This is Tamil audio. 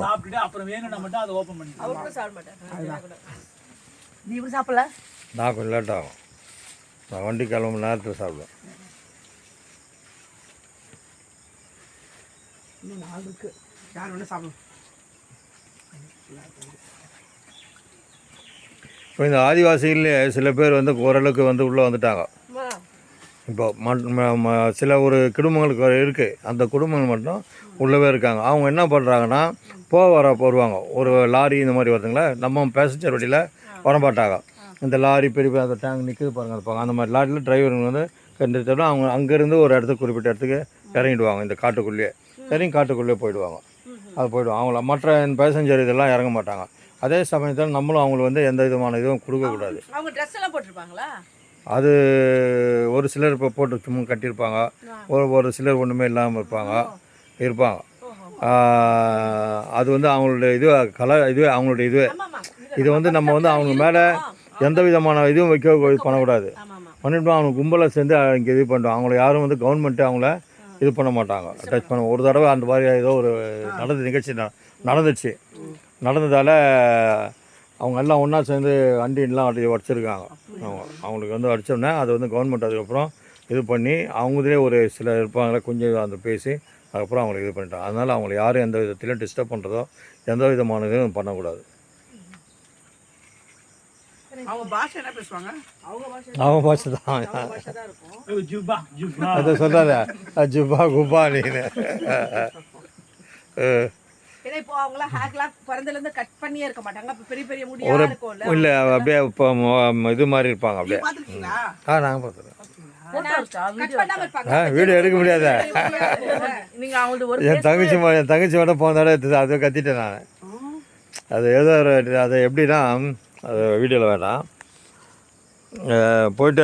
சாப்பிட்டுட்டு அப்புறம் வேணும்னா மட்டும் அதை ஓபன் பண்ணி அவர் கூட சாப்பிட மாட்டார். நீ கூட சாப்பிடல? நான் கொஞ்சம் லேட் ஆகும். நான் வண்டி கிளம்பு நேரத்தில் சாப்பிடுவேன். இன்னும் 4 இருக்கு. யார் வேணா சாப்பிடும். இப்போ இந்த ஆதிவாசிகளே சில பேர் வந்து ஓரளவுக்கு வந்து உள்ளே வந்துட்டாங்க. இப்போ சில ஒரு குடும்பங்களுக்கு இருக்குது, அந்த குடும்பங்கள் மட்டும் உள்ளவே இருக்காங்க. அவங்க என்ன பண்ணுறாங்கன்னா வருவாங்க. ஒரு லாரி இந்த மாதிரி வருதுங்களா, நம்ம பேசஞ்சர் வண்டியில் வரமாட்டாங்க. இந்த லாரி பெரிய அந்த டேங்க் நிற்குது பாருங்கள், இருப்பாங்க. அந்த மாதிரி லாரியில் டிரைவருங்க வந்து கண்டிப்பாக அவங்க அங்கேருந்து ஒரு இடத்துக்கு குறிப்பிட்ட இடத்துக்கு இறங்கிடுவாங்க. இந்த காட்டுக்குள்ளேயே காட்டுக்குள்ளேயே போயிடுவாங்க. அது போய்டுவாங்க. அவங்கள மற்ற பேசஞ்சர் இதெல்லாம் இறங்க மாட்டாங்க. அதே சமயத்தில் நம்மளும் அவங்களுக்கு வந்து எந்த விதமான இதுவும் கொடுக்கக்கூடாது. அவங்க ட்ரெஸ் எல்லாம் போட்டிருப்பாங்களா? அது ஒரு சிலர் இப்போ போட்டு சும்மா கட்டியிருப்பாங்க, ஒரு சிலர் ஒன்றுமே இல்லாமல் இருப்பாங்க. அது வந்து அவங்களுடைய அவங்களுடைய இது வந்து நம்ம வந்து அவங்க மேலே எந்த விதமான இதுவும் பண்ணக்கூடாது. பண்ணிவிட்டு அவங்க கும்பலை சேர்ந்து இங்கே இது பண்ணுறோம். அவங்கள யாரும் வந்து கவர்மெண்ட்டு அவங்கள இது பண்ண மாட்டாங்க, டச் பண்ண. ஒரு தடவை அந்த மாதிரி ஏதோ ஒரு நிகழ்ச்சி நடந்ததால் அவங்க எல்லாம் ஒன்றா சேர்ந்து வண்டிலாம் அடிச்சிருக்காங்க. அவங்களுக்கு வந்து அடித்தோடனே அது வந்து கவர்மெண்ட் அதுக்கப்புறம் இது பண்ணி அவங்களே ஒரு சில இருப்பாங்களே கொஞ்சம் அந்த பேசி அதுக்கப்புறம் அவங்களுக்கு இது பண்ணிட்டாங்க. அதனால் அவங்கள யாரும் எந்த விதத்திலையும் டிஸ்டர்ப் பண்ணுறதோ எந்த விதமான இதுவும் பண்ணக்கூடாது. அவங்க பாஷை என்ன பேசுவாங்க? அவங்க பாஷை தான் அதை சொல்கிறாரு, ஜுபா குபா நீனு. இப்போ அவங்கள ஹேர்லாம் பிறந்தலேருந்து கட் பண்ணியே இருக்க மாட்டாங்க. அப்போ பெரிய பெரிய முடியா இருக்கும்ல. இல்லை அப்படியே இப்போ இது மாதிரி இருப்பாங்க அப்படியே. நாங்கள் பார்த்துருக்கோம். வீடியோ எடுக்க முடியாத. என் தங்கச்சி மட்டும் போன தடவை அதை கத்திட்டேன் நான். அது ஏதோ அதை எப்படின்னா அது வீடியோவில் வேண்டாம். போயிட்டு